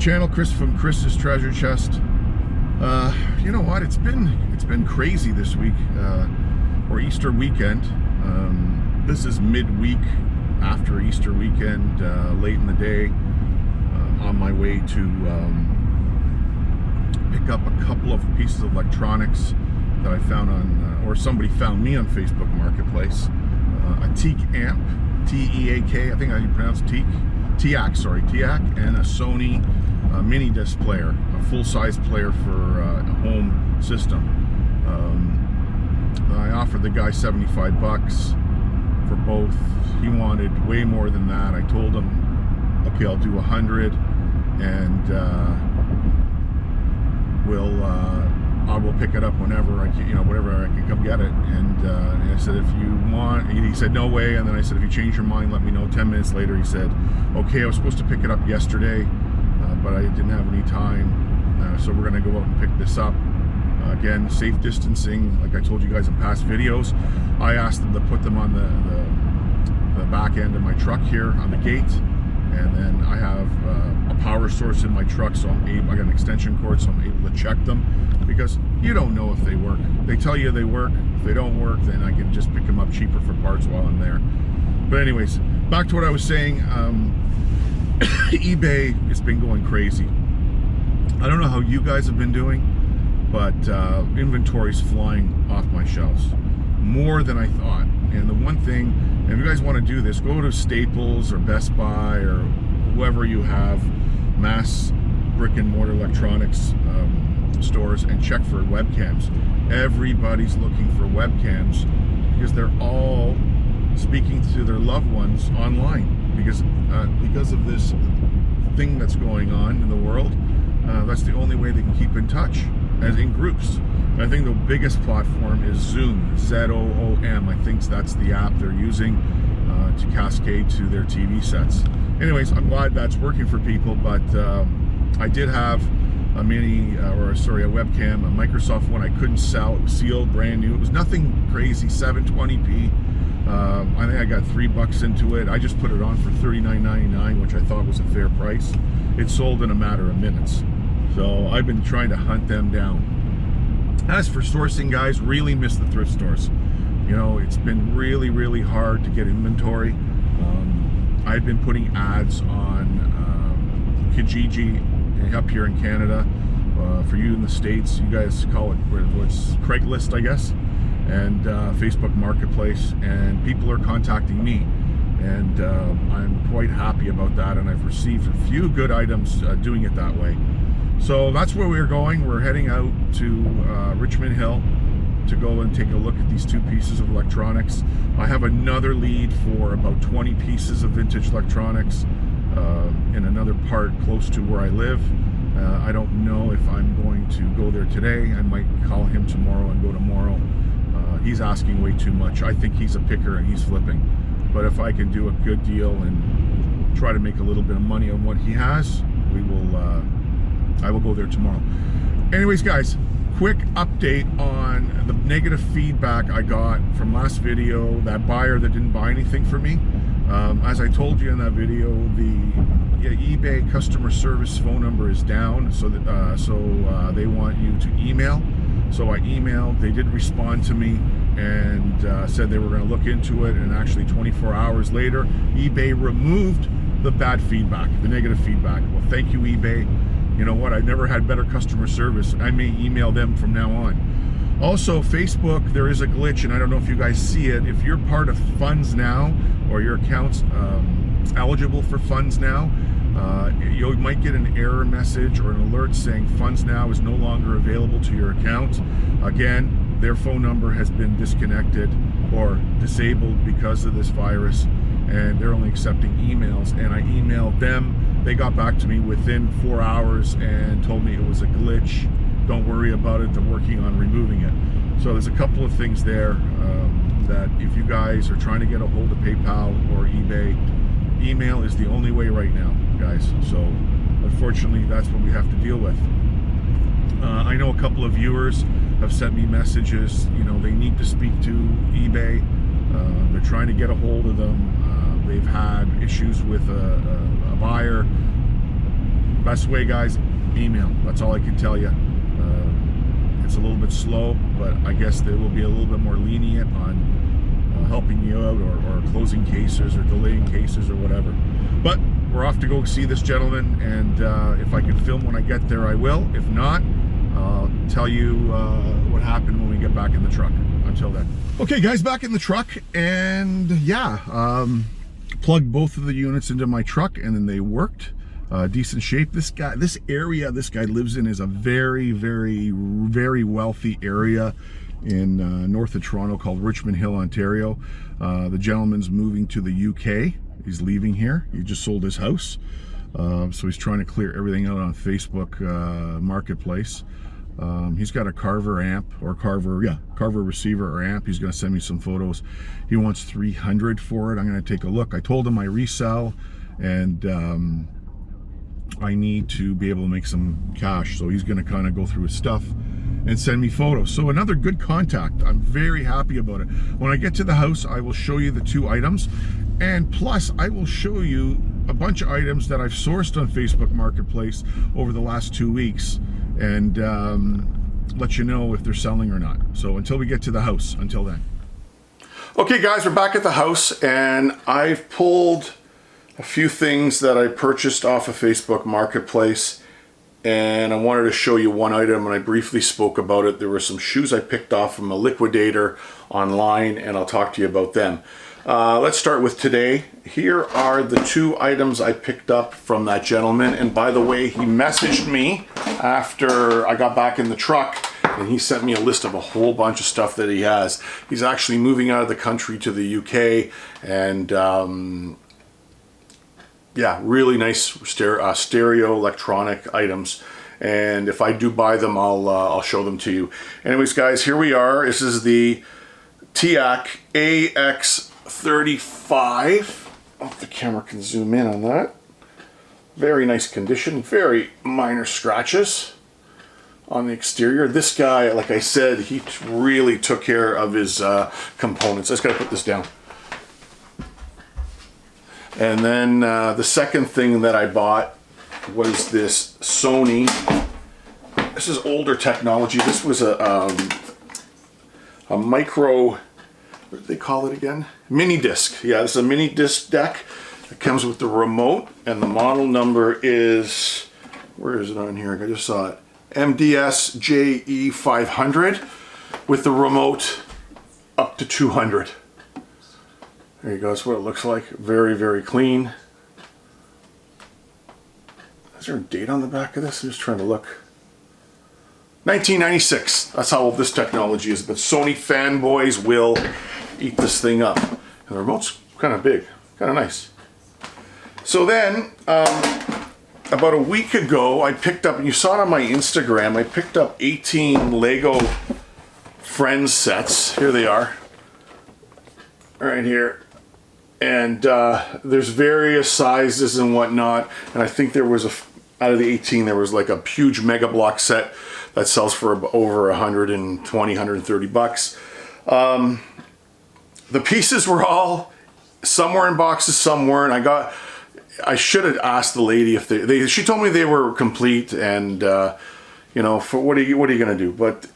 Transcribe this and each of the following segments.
channel, Chris from Chris's Treasure Chest. You know what? It's been crazy this week, or Easter weekend. This is midweek after Easter weekend, late in the day. On my way to pick up a couple of pieces of electronics that I found on, or somebody found me on Facebook Marketplace. A Teak amp, T-E-A-K, I think how you pronounce Teak. TEAC, and a Sony mini disc player, a full-size player for a home system. I offered the guy 75 bucks for both. He wanted way more than that. I told him, okay, I'll do 100, and I will pick it up whenever I can, whatever I can come get it. And I said, if you want, he said, no way. And then I said, if you change your mind, let me know. 10 minutes later, he said, okay, I was supposed to pick it up yesterday, but I didn't have any time. So we're gonna go out and pick this up. Again, safe distancing, like I told you guys in past videos. I asked them to put them on the back end of my truck here on the gate. And then I have a power source in my truck, so I got an extension cord, so I'm able to check them, because you don't know if they work. They tell you they work. If they don't work, then I can just pick them up cheaper for parts while I'm there. But anyways, back to what I was saying. eBay has been going crazy. I don't know how you guys have been doing, but inventory's flying off my shelves more than I thought. And the one thing, if you guys want to do this, go to Staples or Best Buy or whoever you have, mass brick and mortar electronics stores, and check for webcams. Everybody's looking for webcams because they're all speaking to their loved ones online, because of this thing that's going on in the world. That's the only way they can keep in touch, as in groups. And I think the biggest platform is Zoom, Z-O-O-M. I think that's the app they're using to cascade to their TV sets. Anyways, I'm glad that's working for people, but I did have a webcam, a Microsoft one I couldn't sell. It was sealed, brand new. It was nothing crazy, 720p. I think I got $3 into it. I just put it on for $39.99, which I thought was a fair price. It sold in a matter of minutes. So I've been trying to hunt them down. As for sourcing, guys, really miss the thrift stores. It's been really, really hard to get inventory. I've been putting ads on Kijiji up here in Canada. For you in the States, you guys call it, what's Craigslist, I guess, and Facebook Marketplace, and people are contacting me. And I'm quite happy about that, and I've received a few good items doing it that way. So that's where we're going. We're heading out to Richmond Hill to go and take a look at these two pieces of electronics. I have another lead for about 20 pieces of vintage electronics in another part close to where I live. I don't know if I'm going to go there today. I might call him tomorrow and go tomorrow. He's asking way too much. I think he's a picker and he's flipping. But if I can do a good deal and try to make a little bit of money on what he has, I will go there tomorrow. Anyways, guys, quick update on the negative feedback I got from last video, that buyer that didn't buy anything for me. As I told you in that video, the eBay customer service phone number is down, so they want you to email. So I emailed, they did respond to me, and said they were going to look into it, and actually 24 hours later, eBay removed the bad feedback, the negative feedback. Well, thank you, eBay. You know what? I've never had better customer service. I may email them from now on. Also, Facebook, there is a glitch, and I don't know if you guys see it. If you're part of Funds Now, or your account's eligible for Funds Now, you might get an error message or an alert saying Funds Now is no longer available to your account. Again, their phone number has been disconnected or disabled because of this virus, and they're only accepting emails. And I emailed them. They got back to me within 4 hours and told me it was a glitch. Don't worry about it. They're working on removing it. So there's a couple of things there that if you guys are trying to get a hold of PayPal or eBay, email is the only way right now, guys. So unfortunately, that's what we have to deal with. I know a couple of viewers have sent me messages. They need to speak to eBay. They're trying to get a hold of them. They've had issues with a buyer best way, guys, email. That's all I can tell you. It's a little bit slow, but I guess they will be a little bit more lenient on helping you out, or closing cases or delaying cases or whatever. But we're off to go see this gentleman, and if I can film when I get there, I will. If not, I'll tell you what happened when we get back in the truck. Until then. Okay, guys, back in the truck, and yeah, plugged both of the units into my truck, and then they worked. Decent shape. This area this guy lives in is a very, very, very wealthy area in north of Toronto called Richmond Hill, Ontario. The gentleman's moving to the UK. He's leaving here. He just sold his house. So he's trying to clear everything out on Facebook Marketplace. He's got a Carver amp, or Carver receiver or amp. He's going to send me some photos. He wants $300 for it. I'm going to take a look. I told him I resell, and I need to be able to make some cash. So he's going to kind of go through his stuff and send me photos. So another good contact. I'm very happy about it. When I get to the house, I will show you the 2 items, and plus I will show you a bunch of items that I've sourced on Facebook Marketplace over the last 2 weeks, and let you know if they're selling or not. So until we get to the house, until then. Okay, guys, we're back at the house, and I've pulled a few things that I purchased off of Facebook Marketplace, and I wanted to show you one item, and I briefly spoke about it. There were some shoes I picked off from a liquidator online, and I'll talk to you about them. Let's start with today. Here are the 2 items I picked up from that gentleman, and by the way, he messaged me after I got back in the truck, and he sent me a list of a whole bunch of stuff that he has. He's actually moving out of the country to the UK, and yeah, really nice stereo electronic items, and if I do buy them, I'll show them to you. Anyways, guys, here we are. This is the TEAC AX35. I hope the camera can zoom in on that. Very nice condition, very minor scratches on the exterior. This guy, like I said, he really took care of his components. I just gotta put this down. And then the second thing that I bought was this Sony. This is older technology. This was a micro, what do they call it again? Mini disc. Yeah, this is a mini disc deck. It comes with the remote, and the model number is, where is it on here? I just saw it. MDS JE500 with the remote up to 200. There you go, that's what it looks like. Very, very clean. Is there a date on the back of this? I'm just trying to look. 1996. That's how old this technology is. But Sony fanboys will eat this thing up. And the remote's kind of big, kind of nice. So then, about a week ago, I picked up, and you saw it on my Instagram, I picked up 18 Lego Friends sets. Here they are. Right here. And there's various sizes and whatnot, and I think there was out of the 18 there was like a huge Mega Block set that sells for over 120, 130 bucks. The pieces were all, some were in boxes, some weren't. I should have asked the lady if she told me they were complete, and you know, for what are you gonna do? But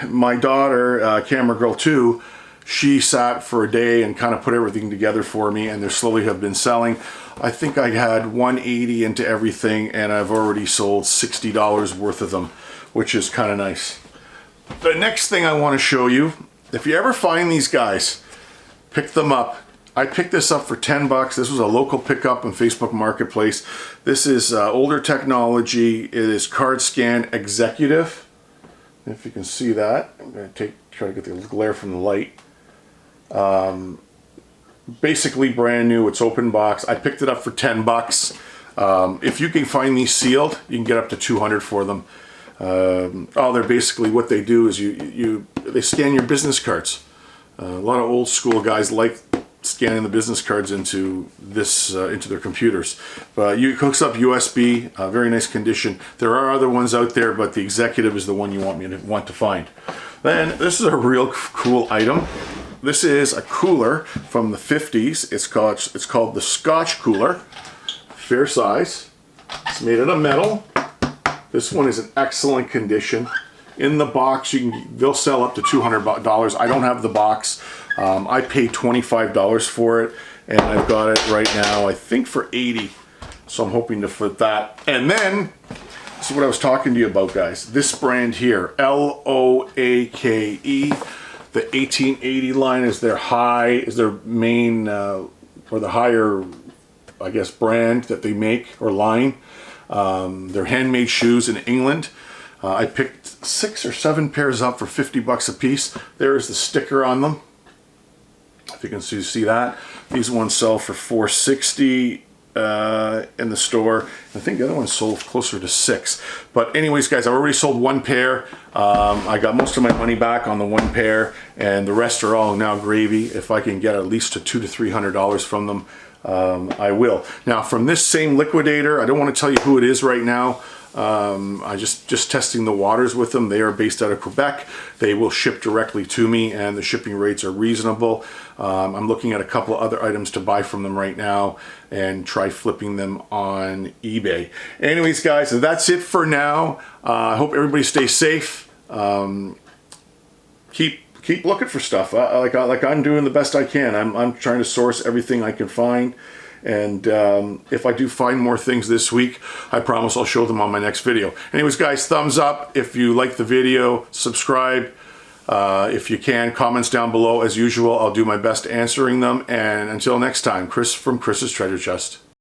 my daughter, Camera Girl 2, she sat for a day and kind of put everything together for me, and they slowly have been selling. I think I had $180 into everything, and I've already sold $60 worth of them, which is kind of nice. The next thing I want to show you, if you ever find these guys, pick them up. I picked this up for 10 bucks. This was a local pickup on Facebook Marketplace. This is older technology. It is Card Scan Executive. If you can see that, I'm going to try to get the glare from the light. Basically brand new. It's open box. I picked it up for 10 bucks. If you can find these sealed, you can get up to 200 for them. They're basically, what they do is they scan your business cards. A lot of old school guys like scanning the business cards into their computers. But it hooks up USB, very nice condition. There are other ones out there, but the Executive is the one you want to find. Then this is a real cool item. This is a cooler from the 50s. It's called the Scotch cooler. Fair size. It's made out of metal. This one is in excellent condition. In the box, they'll sell up to $200. I don't have the box. I paid $25 for it, and I've got it right now, I think for $80. So I'm hoping to fit that. And then, this is what I was talking to you about, guys. This brand here, Loake. The 1880 line is their main, or the higher, I guess, brand that they make, or line. They're handmade shoes in England. I picked 6 or 7 pairs up for $50 a piece. There's the sticker on them. If you can see that. These ones sell for $4.60 in the store. I think the other one sold closer to $6. But anyways, guys, I already sold 1 pair. I got most of my money back on the 1 pair, and the rest are all now gravy. If I can get at least to $200 to $300 from them, I will. Now, from this same liquidator, I don't want to tell you who it is right now. I just testing the waters with them. They are based out of Quebec. They will ship directly to me, and the shipping rates are reasonable. I'm looking at a couple of other items to buy from them right now and try flipping them on eBay. Anyways, guys, that's it for now. I hope everybody stays safe. Keep looking for stuff. Like I'm doing the best I can. I'm trying to source everything I can find. And if I do find more things this week, I promise I'll show them on my next video. Anyways, guys, thumbs up if you like the video. Subscribe if you can. Comments down below as usual. I'll do my best answering them. And until next time, Chris from Chris's Treasure Chest.